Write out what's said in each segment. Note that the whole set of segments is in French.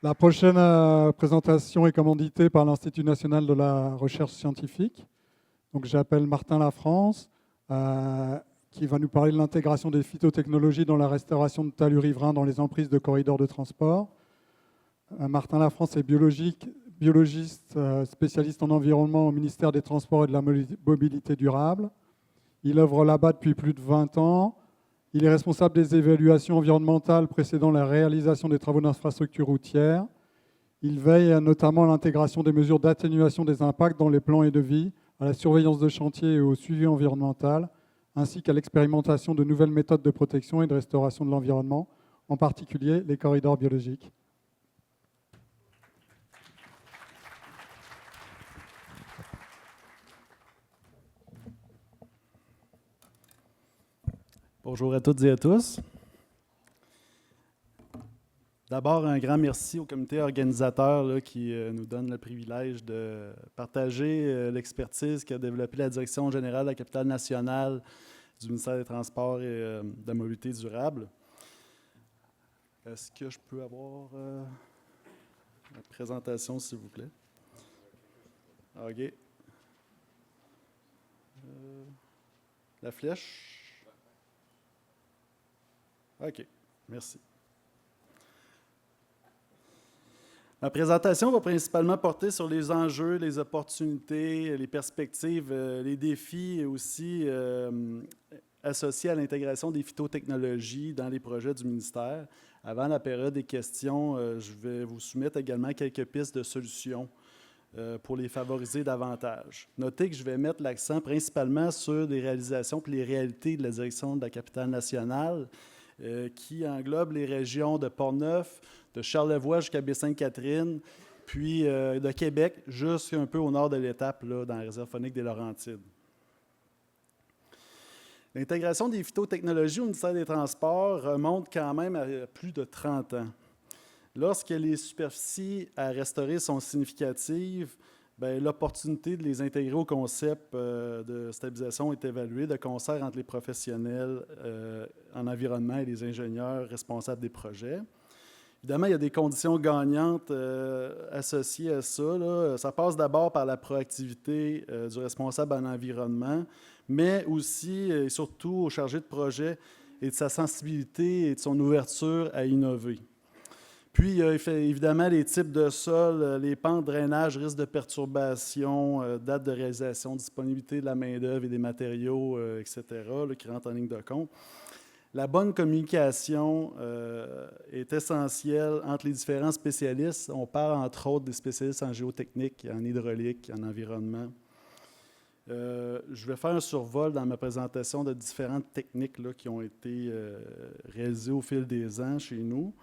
La prochaine présentation est commanditée par l'Institut national de la recherche scientifique. Donc, j'appelle Martin Lafrance, qui va nous parler de l'intégration des phytotechnologies dans la restauration de talus riverains dans les emprises de corridors de transport. Martin Lafrance est biologiste spécialiste en environnement au ministère des Transports et de la Mobilité durable. Il œuvre là-bas depuis plus de 20 ans. Il est responsable des évaluations environnementales précédant la réalisation des travaux d'infrastructures routières. Il veille notamment à l'intégration des mesures d'atténuation des impacts dans les plans et devis, à la surveillance de chantier et au suivi environnemental, ainsi qu'à l'expérimentation de nouvelles méthodes de protection et de restauration de l'environnement, en particulier les corridors biologiques. Bonjour à toutes et à tous. D'abord, un grand merci au comité organisateur qui nous donne le privilège de partager l'expertise qu'a développée la Direction générale de la capitale nationale du ministère des Transports et de la Mobilité durable. Est-ce que je peux avoir la présentation, s'il vous plaît? OK. La flèche? OK, merci. Ma présentation va principalement porter sur les enjeux, les opportunités, les perspectives, les défis et aussi associés à l'intégration des phytotechnologies dans les projets du ministère. Avant la période des questions, je vais vous soumettre également quelques pistes de solutions pour les favoriser davantage. Notez que je vais mettre l'accent principalement sur les réalisations et les réalités de la direction de la capitale nationale, qui englobe les régions de Portneuf, de Charlevoix jusqu'à Baie-Sainte-Catherine, puis de Québec jusqu'un peu au nord de l'étape, là, dans la réserve faunique des Laurentides. L'intégration des phytotechnologies au ministère des Transports remonte quand même à plus de 30 ans. Lorsque les superficies à restaurer sont significatives, l'opportunité de les intégrer au concept de stabilisation est évaluée de concert entre les professionnels en environnement et les ingénieurs responsables des projets. Évidemment, il y a des conditions gagnantes associées à ça, là. Ça passe d'abord par la proactivité du responsable en environnement, mais aussi et surtout au chargé de projet et de sa sensibilité et de son ouverture à innover. Puis, il y a évidemment les types de sols, les pentes, drainage, risque de perturbation, date de réalisation, disponibilité de la main-d'œuvre et des matériaux, etc., là, qui rentrent en ligne de compte. La bonne communication est essentielle entre les différents spécialistes. On parle entre autres des spécialistes en géotechnique, en hydraulique, en environnement. Je vais faire un survol dans ma présentation de différentes techniques là, qui ont été réalisées au fil des ans chez nous.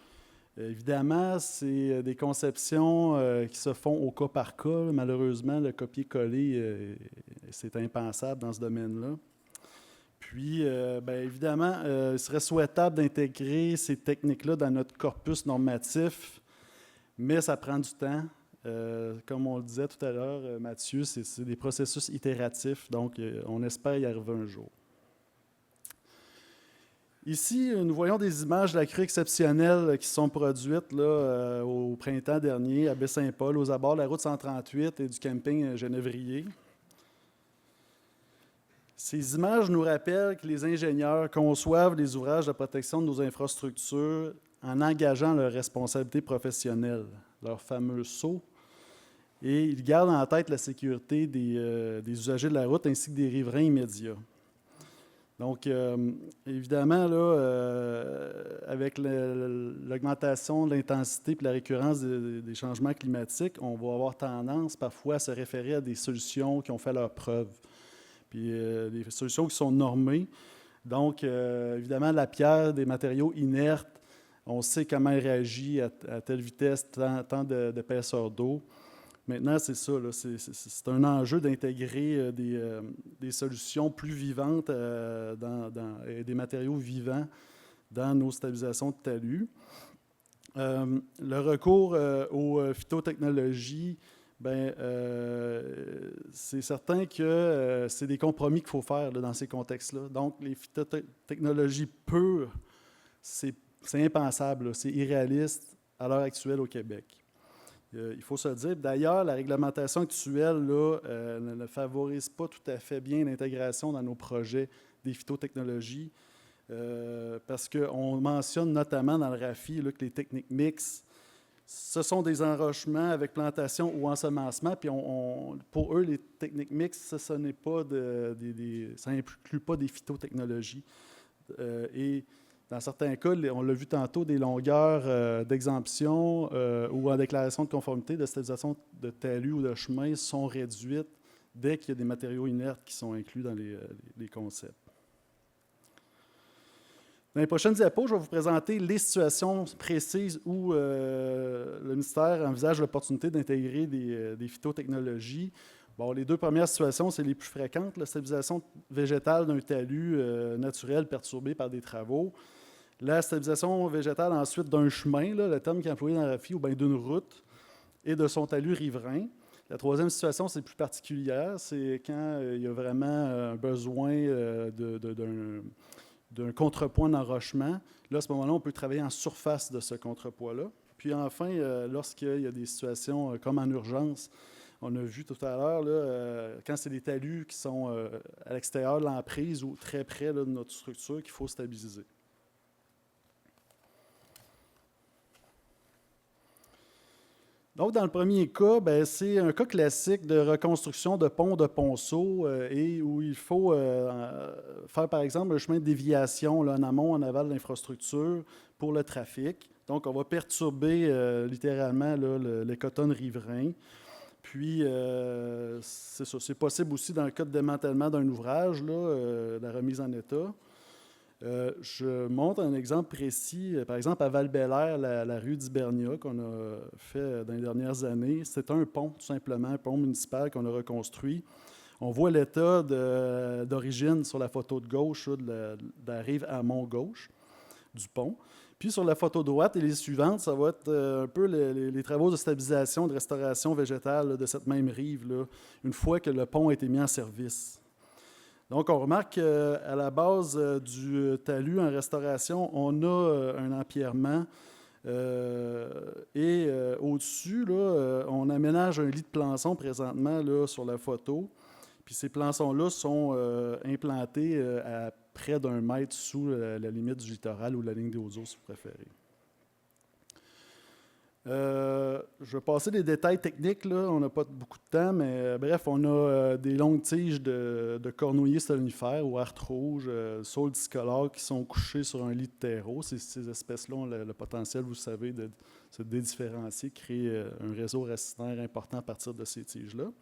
Évidemment, c'est des conceptions qui se font au cas par cas. Malheureusement, le copier-coller, c'est impensable dans ce domaine-là. Puis, évidemment, il serait souhaitable d'intégrer ces techniques-là dans notre corpus normatif, mais ça prend du temps. Comme on le disait tout à l'heure, Mathieu, c'est des processus itératifs, donc on espère y arriver un jour. Ici, nous voyons des images de la crue exceptionnelle qui sont produites là, au printemps dernier à Baie-Saint-Paul, aux abords de la route 138 et du camping Genévrier. Ces images nous rappellent que les ingénieurs conçoivent les ouvrages de protection de nos infrastructures en engageant leurs responsabilités professionnelles, leur fameux SAU, et ils gardent en tête la sécurité des usagers de la route ainsi que des riverains immédiats. Donc, évidemment, là, avec l'augmentation de l'intensité et la récurrence des changements climatiques, on va avoir tendance parfois à se référer à des solutions qui ont fait leurs preuves. Puis des solutions qui sont normées. Donc, évidemment, la pierre, des matériaux inertes, on sait comment elle réagit à telle vitesse, tant d'épaisseur d'eau. Maintenant, c'est ça, là, c'est un enjeu d'intégrer des solutions plus vivantes et des matériaux vivants dans nos stabilisations de talus. Le recours aux phytotechnologies, c'est certain que c'est des compromis qu'il faut faire là, dans ces contextes-là. Donc, les phytotechnologies pures, c'est impensable, c'est irréaliste à l'heure actuelle au Québec. Il faut se le dire. D'ailleurs, la réglementation actuelle là, ne favorise pas tout à fait bien l'intégration dans nos projets des phytotechnologies parce qu'on mentionne notamment dans le RAFI là, que les techniques mixtes, ce sont des enrochements avec plantation ou ensemencement. Puis pour eux, les techniques mixtes, ça n'inclut pas des phytotechnologies. Et dans certains cas, on l'a vu tantôt, des longueurs d'exemption ou en déclaration de conformité de stabilisation de talus ou de chemin sont réduites dès qu'il y a des matériaux inertes qui sont inclus dans les concepts. Dans les prochaines diapos, je vais vous présenter les situations précises où le ministère envisage l'opportunité d'intégrer des phytotechnologies. Bon, les deux premières situations, c'est les plus fréquentes, la stabilisation végétale d'un talus naturel perturbé par des travaux. La stabilisation végétale ensuite d'un chemin, là, le terme qui est employé dans la RAFI, ou bien d'une route, et de son talus riverain. La troisième situation, c'est plus particulière, c'est quand il y a vraiment un besoin d'un contrepoint d'enrochement. Là, à ce moment-là, on peut travailler en surface de ce contrepoids-là. Puis enfin, lorsqu'il y a des situations comme en urgence, on a vu tout à l'heure, quand c'est des talus qui sont à l'extérieur de l'emprise ou très près là, de notre structure qu'il faut stabiliser. Donc, dans le premier cas, c'est un cas classique de reconstruction de ponts, de ponceaux, et où il faut faire, par exemple, un chemin de déviation là, en amont, en aval de l'infrastructure pour le trafic. Donc, on va perturber littéralement là, l'écotone riverain. Puis, c'est ça, c'est possible aussi dans le cas de démantèlement d'un ouvrage, là, la remise en état. Je montre un exemple précis. Par exemple, à Val-Bélair, la rue d'Hibernia qu'on a fait dans les dernières années, c'est un pont, tout simplement, un pont municipal qu'on a reconstruit. On voit l'état d'origine sur la photo de gauche, de la rive amont gauche du pont. Puis sur la photo droite et les suivantes, ça va être un peu les travaux de stabilisation, de restauration végétale là, de cette même rive, là, une fois que le pont a été mis en service. Donc, on remarque qu'à la base du talus en restauration, on a un empierrement et au-dessus, là, on aménage un lit de plançon présentement là, sur la photo. Puis ces plançons-là sont implantés à près d'1 mètre sous la limite du littoral ou la ligne des Hauts-Eaux, si vous préférez. Je vais passer des détails techniques, là. On n'a pas beaucoup de temps, mais bref, on a des longues tiges de cornouiller stolonifère ou artre rouge, saules discolores qui sont couchés sur un lit de terreau. Ces espèces-là ont le potentiel, vous savez, de se dédifférencier, créer un réseau racinaire important à partir de ces tiges-là.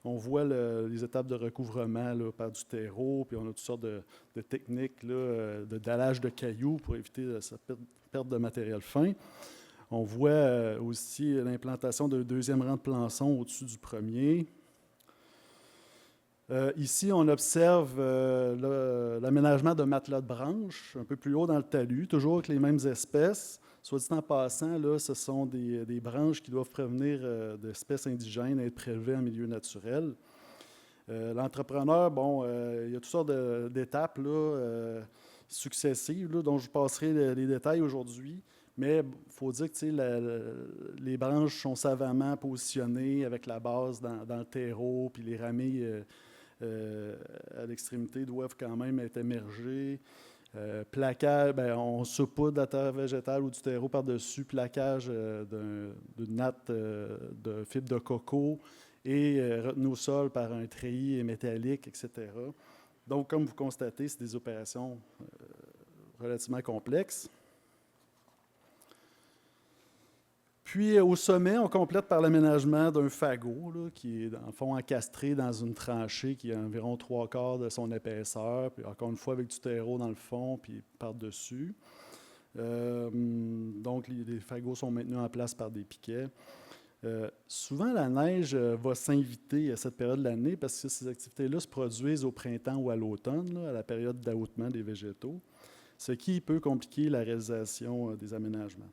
On voit les étapes de recouvrement là, par du terreau, puis on a toutes sortes de techniques là, de dallage de cailloux pour éviter cette perte de matériel fin. On voit aussi l'implantation d'un deuxième rang de plançon au-dessus du premier. Ici, on observe l'aménagement de matelas de branches un peu plus haut dans le talus, toujours avec les mêmes espèces. Soit dit en passant, là, ce sont des branches qui doivent provenir d'espèces indigènes et être prélevées en milieu naturel. L'entrepreneur, bon, il y a toutes sortes d'étapes là, successives là, dont je passerai les détails aujourd'hui. Mais il faut dire que les branches sont savamment positionnées avec la base dans le terreau, puis les ramilles à l'extrémité doivent quand même être émergées. Plaquage, on saupoudre la terre végétale ou du terreau par-dessus, plaquage d'une natte de fibre de coco et retenu au sol par un treillis métallique, etc. Donc, comme vous constatez, c'est des opérations relativement complexes. Puis, au sommet, on complète par l'aménagement d'un fagot là, qui est, en fond, encastré dans une tranchée qui est environ 3/4 de son épaisseur, puis encore une fois avec du terreau dans le fond, puis par-dessus. Donc, les fagots sont maintenus en place par des piquets. Souvent, la neige va s'inviter à cette période de l'année parce que ces activités-là se produisent au printemps ou à l'automne, à la période d'ahoutement des végétaux, ce qui peut compliquer la réalisation des aménagements.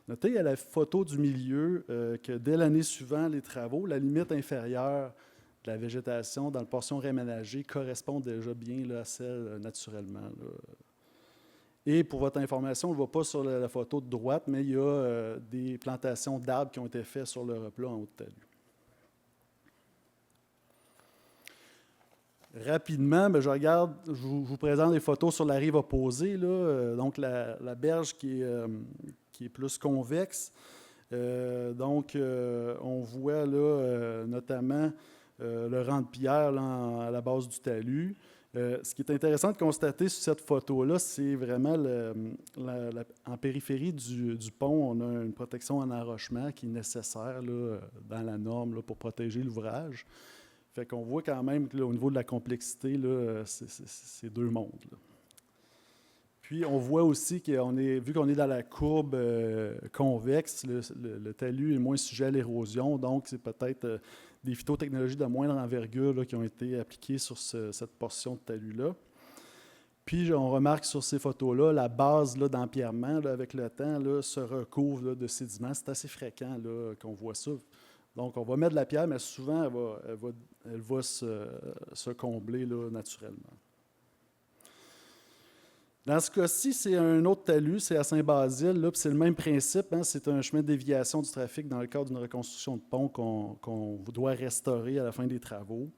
Notez à la photo du milieu que dès l'année suivante les travaux, la limite inférieure de la végétation dans la portion réaménagée correspond déjà bien là, à celle naturellement. Là. Et pour votre information, on ne le voit pas sur la photo de droite, mais il y a des plantations d'arbres qui ont été faites sur le replat en haut de talus. Rapidement, je vous présente des photos sur la rive opposée, là, donc la berge qui est plus convexe. On voit là, notamment le rang de pierre là, à la base du talus. Ce qui est intéressant de constater sur cette photo-là, c'est vraiment en périphérie du pont, on a une protection en enrochement qui est nécessaire là, dans la norme là, pour protéger l'ouvrage. Fait qu'on voit quand même que là, au niveau de la complexité, là, c'est deux mondes. Là. Puis on voit aussi vu qu'on est dans la courbe convexe, le talus est moins sujet à l'érosion, donc c'est peut-être des phytotechnologies de moindre envergure là, qui ont été appliquées sur cette portion de talus-là. Puis on remarque sur ces photos-là, la base là, d'empierrement, là, avec le temps, là, se recouvre là, de sédiments. C'est assez fréquent là, qu'on voit ça. Donc, on va mettre de la pierre, mais souvent, elle va se combler là, naturellement. Dans ce cas-ci, c'est un autre talus, c'est à Saint-Basile. Là, c'est le même principe. Hein, c'est un chemin de déviation du trafic dans le cadre d'une reconstruction de pont qu'on doit restaurer à la fin des travaux.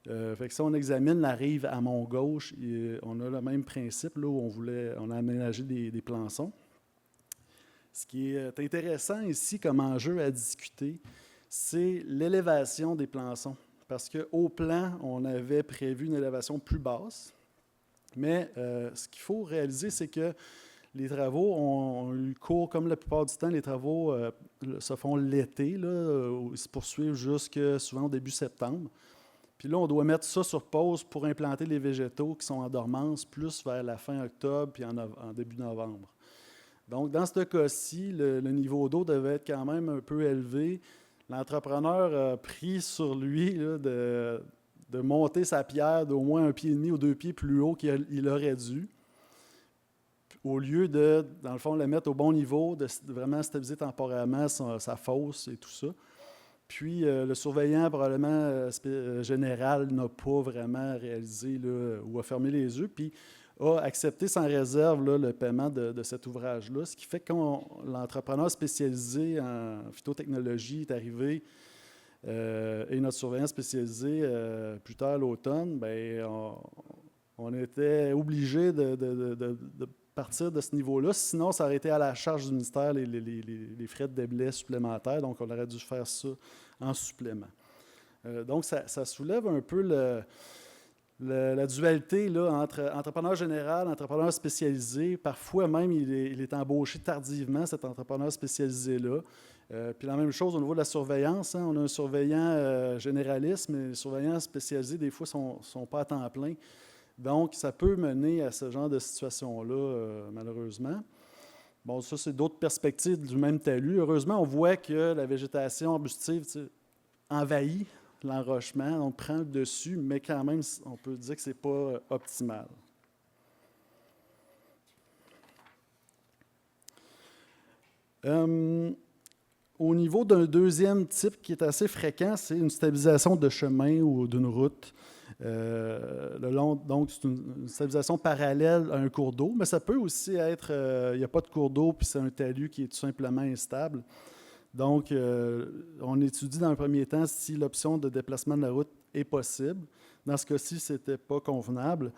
Fait que si on examine la rive à mon gauche, on a le même principe là, où on a aménagé des plançons. Ce qui est intéressant ici comme enjeu à discuter, c'est l'élévation des plançons. Parce qu'au plan, on avait prévu une élévation plus basse. Mais ce qu'il faut réaliser, c'est que les travaux ont eu cours, comme la plupart du temps, les travaux se font l'été, ils se poursuivent souvent au début septembre. Puis là, on doit mettre ça sur pause pour implanter les végétaux qui sont en dormance, plus vers la fin octobre puis en début novembre. Donc, dans ce cas-ci, le niveau d'eau devait être quand même un peu élevé. L'entrepreneur a pris sur lui là, de monter sa pierre d'au moins 1,5 pied ou 2 pieds plus haut qu'il aurait dû, au lieu de, dans le fond, la mettre au bon niveau, de vraiment stabiliser temporairement sa fosse et tout ça. Puis, le surveillant, probablement général, n'a pas vraiment réalisé là, ou a fermé les yeux, puis a accepté sans réserve là, le paiement de cet ouvrage-là, ce qui fait que l'entrepreneur spécialisé en phytotechnologie est arrivé et notre surveillant spécialisé plus tard l'automne, on était obligé de partir de ce niveau-là. Sinon, ça aurait été à la charge du ministère les frais de déblai supplémentaires, donc on aurait dû faire ça en supplément. Donc, ça soulève un peu la dualité là, entre entrepreneur général, entrepreneur spécialisé. Parfois même, il est embauché tardivement, cet entrepreneur spécialisé-là. Puis la même chose au niveau de la surveillance. Hein, on a un surveillant généraliste, mais les surveillants spécialisés, des fois, ne sont pas à temps plein. Donc, ça peut mener à ce genre de situation-là, malheureusement. Bon, ça, c'est d'autres perspectives du même talus. Heureusement, on voit que la végétation arbustive envahit l'enrochement, on prend le dessus, mais quand même, on peut dire que ce n'est pas optimal. Au niveau d'un deuxième type qui est assez fréquent, c'est une stabilisation de chemin ou d'une route. Donc, c'est une stabilisation parallèle à un cours d'eau, mais ça peut aussi être, il n'y a pas de cours d'eau, puis c'est un talus qui est tout simplement instable. Donc, on étudie dans un premier temps si l'option de déplacement de la route est possible. Dans ce cas-ci, ce n'était pas convenable.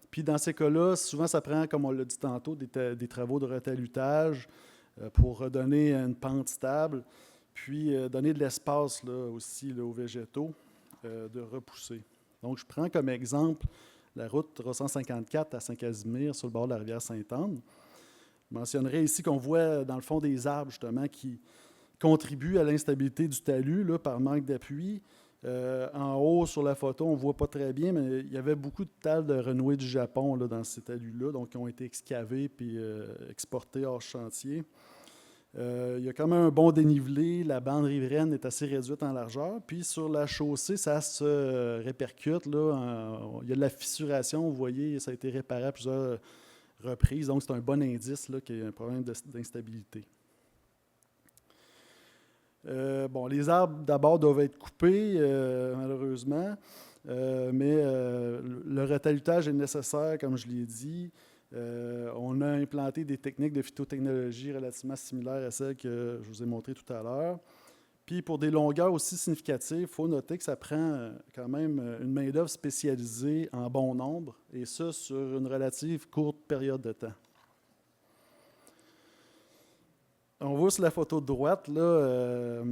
Puis, dans ces cas-là, souvent, ça prend, comme on l'a dit tantôt, des travaux de retalutage pour redonner une pente stable, puis donner de l'espace là, aussi là, aux végétaux de repousser. Donc, je prends comme exemple la route 354 à Saint-Casimir sur le bord de la rivière Sainte-Anne. Je mentionnerai ici qu'on voit dans le fond des arbres, justement, qui contribuent à l'instabilité du talus là, par manque d'appui. En haut, sur la photo, on ne voit pas très bien, mais il y avait beaucoup de talles de renouée du Japon là, dans ces talus-là, donc qui ont été excavés puis exportés hors chantier. Il y a quand même un bon dénivelé, la bande riveraine est assez réduite en largeur, puis sur la chaussée, ça se répercute. Là, il y a de la fissuration, vous voyez, ça a été réparé à plusieurs reprises, donc c'est un bon indice là, qu'il y a un problème d'instabilité. Les arbres, d'abord, doivent être coupés, malheureusement, mais le retalutage est nécessaire, comme je l'ai dit. On a implanté des techniques de phytotechnologie relativement similaires à celles que je vous ai montrées tout à l'heure. Puis pour des longueurs aussi significatives, il faut noter que ça prend quand même une main-d'œuvre spécialisée en bon nombre, et ça sur une relative courte période de temps. On voit sur la photo de droite là,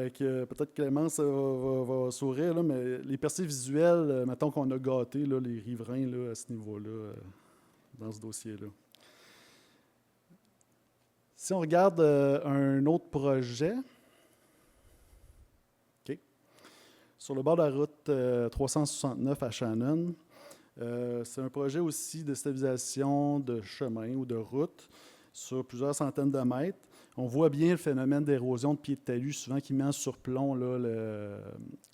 que peut-être Clémence va sourire, là, mais les percées visuelles, mettons qu'on a gâté là, les riverains là, à ce niveau-là, dans ce dossier-là. Si on regarde un autre projet, okay, sur le bord de la route 369 à Shannon, c'est un projet aussi de stabilisation de chemin ou de route sur plusieurs centaines de mètres. On voit bien le phénomène d'érosion de pieds de talus, souvent qui met en surplomb là,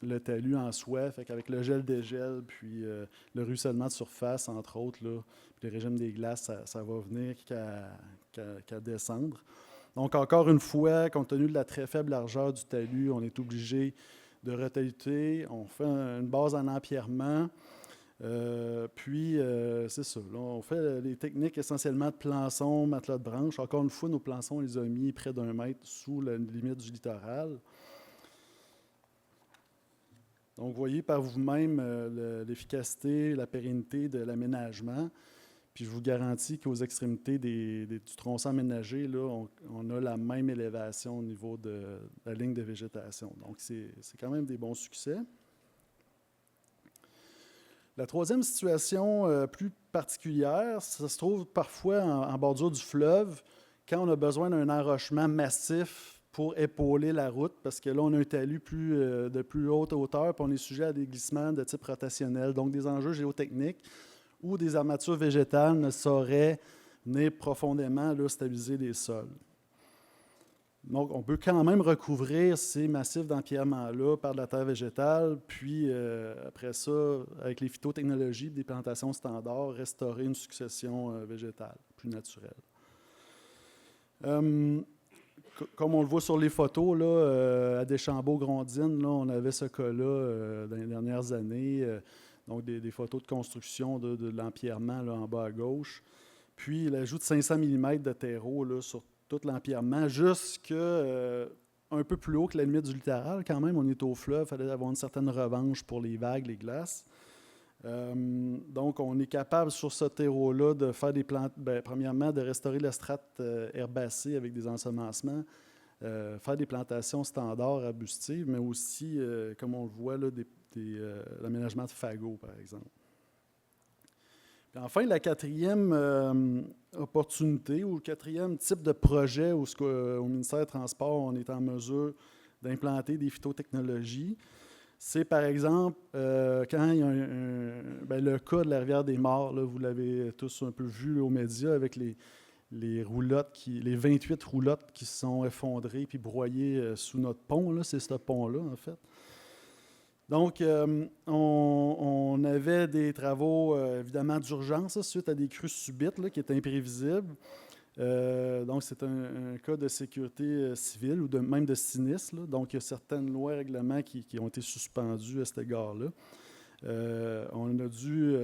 le talus en soi, fait qu'avec le gel-dégel, puis le ruissellement de surface, entre autres, là, puis le régime des glaces, ça va venir qu'à descendre. Donc, encore une fois, compte tenu de la très faible largeur du talus, on est obligé de retaluter. On fait une base en empierrement. C'est ça. Là, on fait les techniques essentiellement de plançon, matelas de branche. Encore une fois, nos plançons, on les a mis près d'1 mètre sous la limite du littoral. Donc, vous voyez par vous-même l'efficacité, la pérennité de l'aménagement. Puis, je vous garantis qu'aux extrémités du tronçon aménagé, là, on a la même élévation au niveau de la ligne de végétation. Donc, c'est quand même des bons succès. La troisième situation plus particulière, ça se trouve parfois en bordure du fleuve, quand on a besoin d'un enrochement massif pour épauler la route, parce que là, on a un talus de plus haute hauteur, puis on est sujet à des glissements de type rotationnel, donc des enjeux géotechniques où des armatures végétales ne sauraient venir profondément là, stabiliser les sols. Donc, on peut quand même recouvrir ces massifs d'empierrement-là par de la terre végétale, puis après ça, avec les phytotechnologies des plantations standards, restaurer une succession végétale plus naturelle. Comme on le voit sur les photos, là, à Deschambault-Grondines, là, on avait ce cas-là dans les dernières années, donc des photos de construction de l'empierrement là, en bas à gauche, puis l'ajout de 500 mm de terreau là, sur tout l'empierrement, un peu plus haut que la limite du littoral. Quand même, on est au fleuve, il fallait avoir une certaine revanche pour les vagues, les glaces. Donc, on est capable, sur ce terreau-là, de faire des plantes, premièrement, de restaurer la strate herbacée avec des ensemencements, faire des plantations standards arbustives, mais aussi, comme on le voit, là, l'aménagement de fagots, par exemple. Puis enfin, la quatrième opportunité ou le quatrième type de projet où au ministère des Transports, on est en mesure d'implanter des phytotechnologies, c'est par exemple quand il y a le cas de la rivière des Morts, là, vous l'avez tous un peu vu là, aux médias avec les roulottes, les 28 roulottes qui se sont effondrées puis broyées sous notre pont. Là, c'est ce pont-là, en fait. Donc, on avait des travaux, évidemment, d'urgence suite à des crues subites là, qui étaient imprévisibles. Donc, c'est un cas de sécurité civile ou même de sinistre. Là. Donc, il y a certaines lois et règlements qui ont été suspendus à cet égard-là. On a dû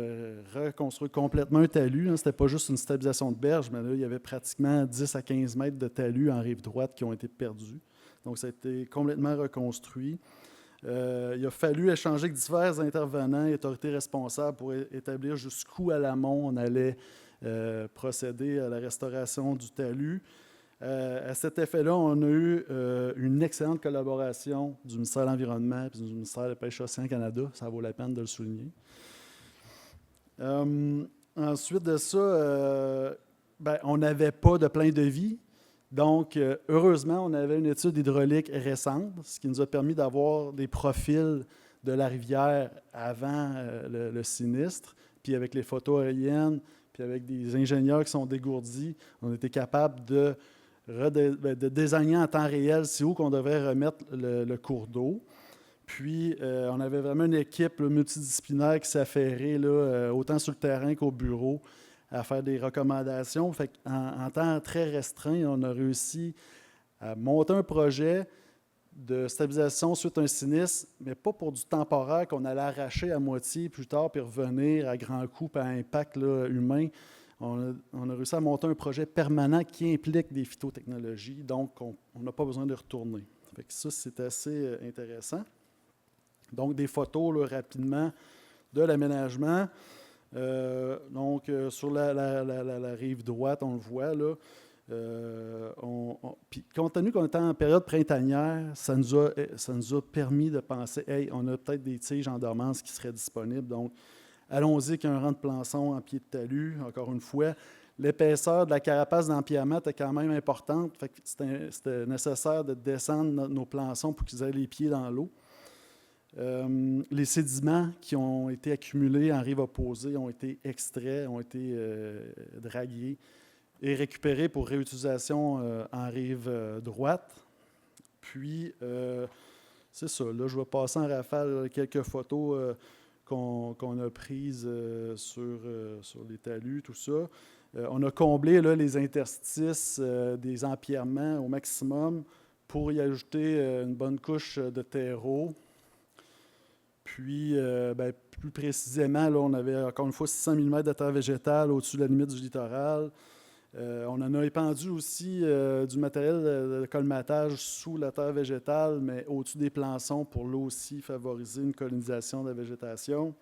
reconstruire complètement un talus. Hein. Ce n'était pas juste une stabilisation de berge, mais là, il y avait pratiquement 10 à 15 mètres de talus en rive droite qui ont été perdus. Donc, ça a été complètement reconstruit. Il a fallu échanger avec divers intervenants et autorités responsables pour établir jusqu'où à l'amont on allait procéder à la restauration du talus. À cet effet-là, on a eu une excellente collaboration du ministère de l'Environnement et du ministère de la Pêche Océan Canada. Ça vaut la peine de le souligner. Ensuite de ça, on n'avait pas de plein de vie. Donc, heureusement, on avait une étude hydraulique récente, ce qui nous a permis d'avoir des profils de la rivière avant le sinistre. Puis avec les photos aériennes, puis avec des ingénieurs qui sont dégourdis, on était capable de désigner en temps réel c'est où qu'on devrait remettre le cours d'eau. Puis, on avait vraiment une équipe multidisciplinaire qui s'affairait autant sur le terrain qu'au bureau, à faire des recommandations. Fait en temps très restreint, on a réussi à monter un projet de stabilisation suite à un sinistre, mais pas pour du temporaire qu'on allait arracher à moitié plus tard puis revenir à grands coups par impact là, humain. on a réussi à monter un projet permanent qui implique des phytotechnologies, donc on n'a pas besoin de retourner. Fait que ça, c'est assez intéressant. Donc, des photos là, rapidement de l'aménagement. Sur la rive droite, on le voit là. Puis, compte tenu qu'on était en période printanière, ça nous a permis de penser, hey, on a peut-être des tiges en dormance qui seraient disponibles. Donc, allons-y avec un rang de plançon en pied de talus, encore une fois. L'épaisseur de la carapace d'empierrement était quand même importante. Fait que c'était nécessaire de descendre nos plançons pour qu'ils aient les pieds dans l'eau. Les sédiments qui ont été accumulés en rive opposée ont été extraits, ont été dragués et récupérés pour réutilisation en rive droite. Puis, c'est ça. Là, je vais passer en rafale quelques photos qu'on a prises sur les talus, tout ça. On a comblé là, les interstices des empierrements au maximum pour y ajouter une bonne couche de terreau. Puis, plus précisément, là, on avait encore une fois 600 mm de terre végétale au-dessus de la limite du littoral. On en a épandu aussi du matériel de colmatage sous la terre végétale, mais au-dessus des plançons pour là aussi favoriser une colonisation de la végétation.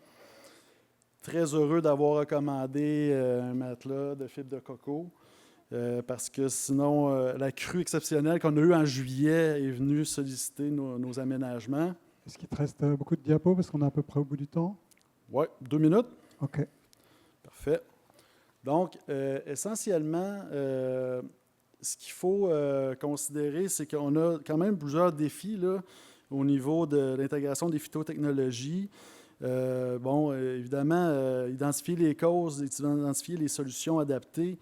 Très heureux d'avoir recommandé un matelas de fibre de coco parce que sinon, la crue exceptionnelle qu'on a eue en juillet est venue solliciter nos aménagements. Est-ce qu'il te reste beaucoup de diapos parce qu'on est à peu près au bout du temps? Oui, 2 minutes. OK. Parfait. Donc, essentiellement, ce qu'il faut considérer, c'est qu'on a quand même plusieurs défis là, au niveau de l'intégration des phytotechnologies. Évidemment, identifier les causes, identifier les solutions adaptées,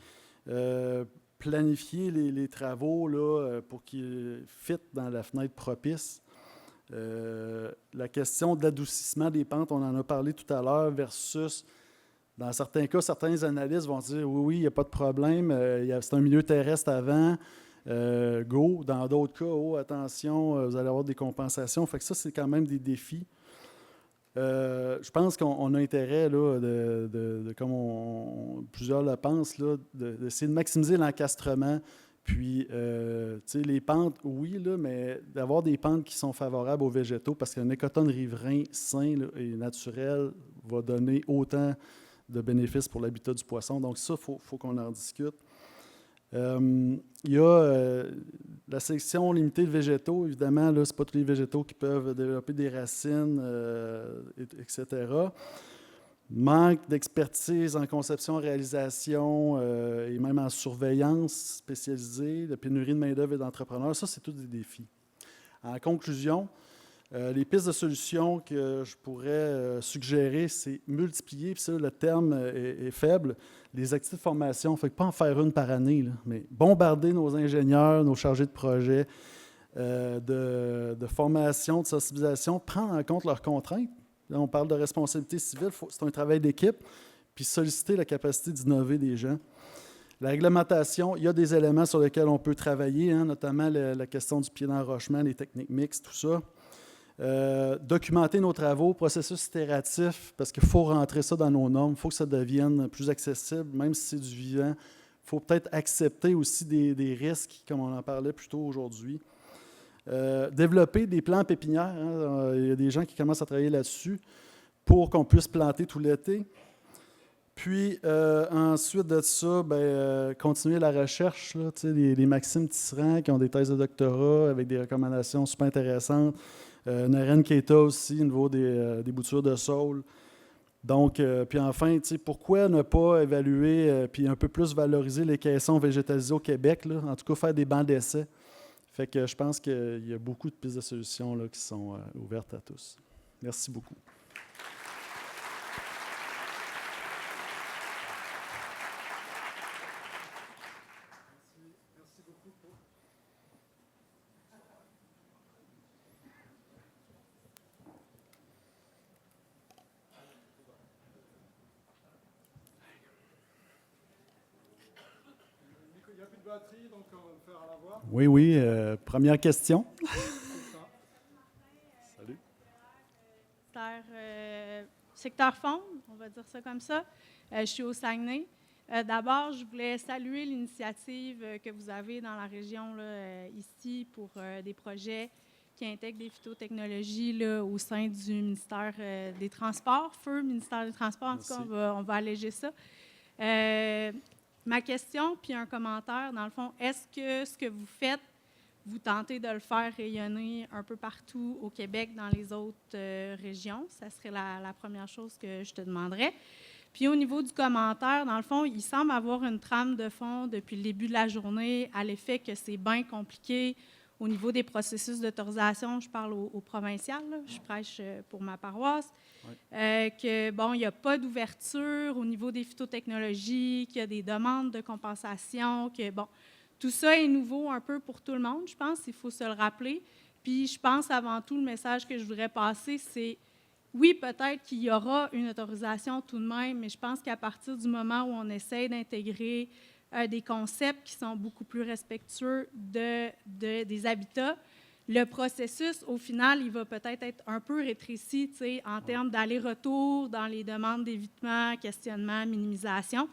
planifier les travaux là, pour qu'ils fitent dans la fenêtre propice. La question de l'adoucissement des pentes, on en a parlé tout à l'heure, versus, dans certains cas, certains analystes vont dire oui, il n'y a pas de problème, c'est un milieu terrestre avant, go. Dans d'autres cas, attention, vous allez avoir des compensations. Fait que ça, c'est quand même des défis. Je pense qu'on a intérêt, là, comme plusieurs le pensent, là, d'essayer de maximiser l'encastrement. Puis, les pentes, oui, là, mais d'avoir des pentes qui sont favorables aux végétaux, parce qu'un écotone riverain sain là, et naturel va donner autant de bénéfices pour l'habitat du poisson. Donc ça, il faut qu'on en discute. Il y a la sélection limitée de végétaux. Évidemment, ce n'est pas tous les végétaux qui peuvent développer des racines, etc. Manque d'expertise en conception, réalisation et même en surveillance spécialisée, de pénurie de main-d'œuvre et d'entrepreneurs. Ça, c'est tous des défis. En conclusion, les pistes de solutions que je pourrais suggérer, c'est multiplier, puis ça, le terme est faible, les activités de formation. Fait que pas en faire une par année, là, mais bombarder nos ingénieurs, nos chargés de projet de formation, de sensibilisation, prendre en compte leurs contraintes. Là, on parle de responsabilité civile, c'est un travail d'équipe, puis solliciter la capacité d'innover des gens. La réglementation, il y a des éléments sur lesquels on peut travailler, hein, notamment la question du pied d'enrochement, les techniques mixtes, tout ça. Documenter nos travaux, processus itératif, parce qu'il faut rentrer ça dans nos normes, il faut que ça devienne plus accessible, même si c'est du vivant. Il faut peut-être accepter aussi des risques, comme on en parlait plus tôt aujourd'hui. Développer des plans pépinières, hein, il y a des gens qui commencent à travailler là-dessus pour qu'on puisse planter tout l'été. Puis, ensuite de ça, continuer la recherche, là, les Maxime Tisserand qui ont des thèses de doctorat avec des recommandations super intéressantes. Naren Keita aussi, au niveau des boutures de sol. Donc, puis enfin, pourquoi ne pas évaluer puis un peu plus valoriser les caissons végétalisés au Québec, là, en tout cas faire des bancs d'essai. Fait que je pense qu'il y a beaucoup de pistes de solutions là, qui sont ouvertes à tous. Merci beaucoup. Merci beaucoup. Il n'y a plus de batterie, donc on va le faire à la voix. Oui, première question. Salut. Secteur Fonds, on va dire ça comme ça. Je suis au Saguenay. D'abord, je voulais saluer l'initiative que vous avez dans la région là, ici pour des projets qui intègrent des phytotechnologies là, au sein du ministère des Transports, feu ministère des Transports, en tout cas, on va alléger ça. Ma question, puis un commentaire, dans le fond, est-ce que ce que vous faites, vous tentez de le faire rayonner un peu partout au Québec, dans les autres régions? Ça serait la première chose que je te demanderais. Puis au niveau du commentaire, dans le fond, il semble avoir une trame de fond depuis le début de la journée à l'effet que c'est bien compliqué au niveau des processus d'autorisation. Je parle au provincial, là, je prêche pour ma paroisse. Que, bon, il n'y a pas d'ouverture au niveau des phytotechnologies, qu'il y a des demandes de compensation, que, bon, tout ça est nouveau un peu pour tout le monde, je pense, il faut se le rappeler. Puis je pense avant tout, le message que je voudrais passer, c'est oui, peut-être qu'il y aura une autorisation tout de même, mais je pense qu'à partir du moment où on essaie d'intégrer des concepts qui sont beaucoup plus respectueux des habitats, le processus, au final, il va peut-être être un peu rétréci en termes d'aller-retour dans les demandes d'évitement, questionnement, minimisation.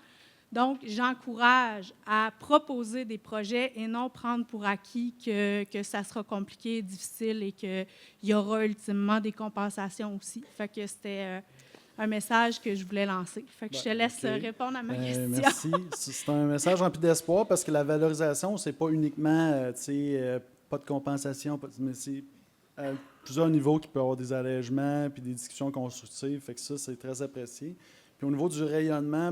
Donc, j'encourage à proposer des projets et non prendre pour acquis que ça sera compliqué, difficile et qu'il y aura ultimement des compensations aussi. Fait que c'était un message que je voulais lancer. Fait que je te laisse répondre à ma question. Merci. C'est un message rempli d'espoir parce que la valorisation, c'est pas uniquement, pas de compensation, mais c'est à plusieurs niveaux qu'il peut y avoir des allègements puis des discussions constructives. Fait que ça, c'est très apprécié. Puis au niveau du rayonnement,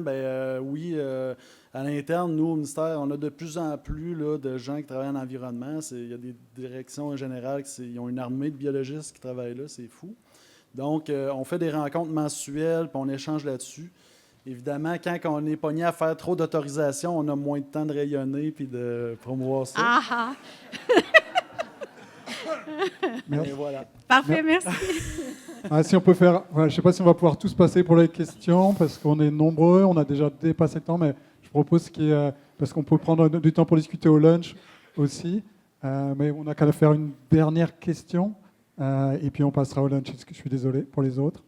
oui, à l'interne, nous, au ministère, on a de plus en plus là, de gens qui travaillent en environnement. Il y a des directions en général, ils ont une armée de biologistes qui travaillent là, c'est fou. Donc, on fait des rencontres mensuelles, puis on échange là-dessus. Évidemment, quand on est pogné à faire trop d'autorisation, on a moins de temps de rayonner puis de promouvoir ça. Ah! Et voilà. Parfait, merci. Si on peut faire, je ne sais pas si on va pouvoir tous passer pour les questions parce qu'on est nombreux, on a déjà dépassé le temps, mais je propose parce qu'on peut prendre du temps pour discuter au lunch aussi, mais on a qu'à faire une dernière question et puis on passera au lunch. Je suis désolé pour les autres.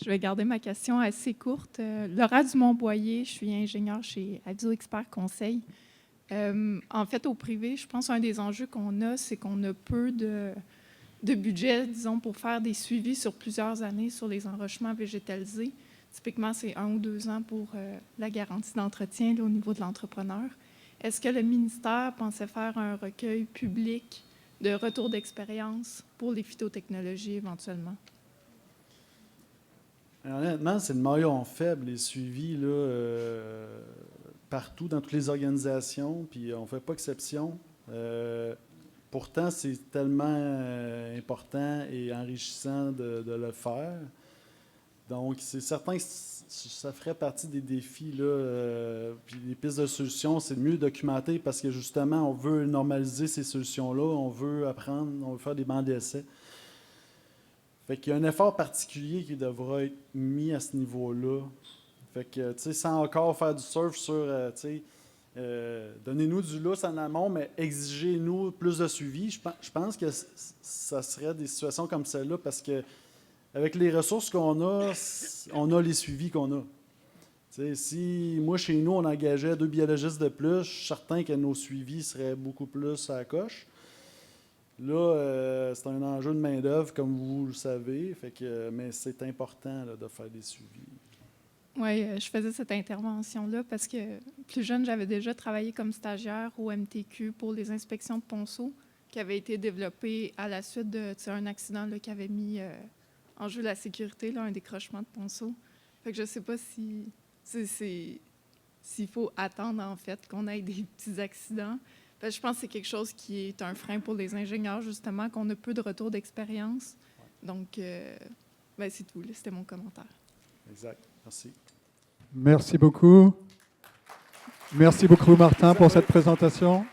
Je vais garder ma question assez courte. Laura Dumont-Boyer, je suis ingénieure chez Adio Expert Conseil. En fait, au privé, je pense qu'un des enjeux qu'on a, c'est qu'on a peu de budget, disons, pour faire des suivis sur plusieurs années sur les enrochements végétalisés. Typiquement, c'est 1 ou 2 ans pour la garantie d'entretien là, au niveau de l'entrepreneur. Est-ce que le ministère pensait faire un recueil public de retour d'expérience pour les phytotechnologies éventuellement? Honnêtement, c'est le maillon faible, les suivis là, partout, dans toutes les organisations, puis on ne fait pas exception. Pourtant, c'est tellement important et enrichissant de le faire. Donc, c'est certain que ça ferait partie des défis. Là, puis les pistes de solutions, c'est mieux documenter parce que justement, on veut normaliser ces solutions-là, on veut apprendre, on veut faire des bancs d'essai. Fait qu'il y a un effort particulier qui devra être mis à ce niveau-là. Fait que, tu sais, sans encore faire du surf sur, tu sais, donnez-nous du lousse en amont, mais exigez-nous plus de suivi. Je pense que ça serait des situations comme celle-là parce que avec les ressources qu'on a les suivis qu'on a. T'sais, si moi, chez nous, on engageait 2 biologistes de plus, je suis certain que nos suivis seraient beaucoup plus à la coche. Là, c'est un enjeu de main-d'œuvre, comme vous le savez, mais c'est important là, de faire des suivis. Oui, je faisais cette intervention-là parce que plus jeune, j'avais déjà travaillé comme stagiaire au MTQ pour les inspections de ponceau qui avaient été développées à la suite d'un accident là, qui avait mis en jeu la sécurité, là, un décrochement de ponceau. Fait que je ne sais pas s'il faut attendre en fait qu'on ait des petits accidents. Fait que je pense que c'est quelque chose qui est un frein pour les ingénieurs, justement, qu'on a peu de retour d'expérience. Donc, c'est tout. C'était mon commentaire. Exact. Merci. Merci beaucoup. Merci beaucoup, Martin, pour cette présentation.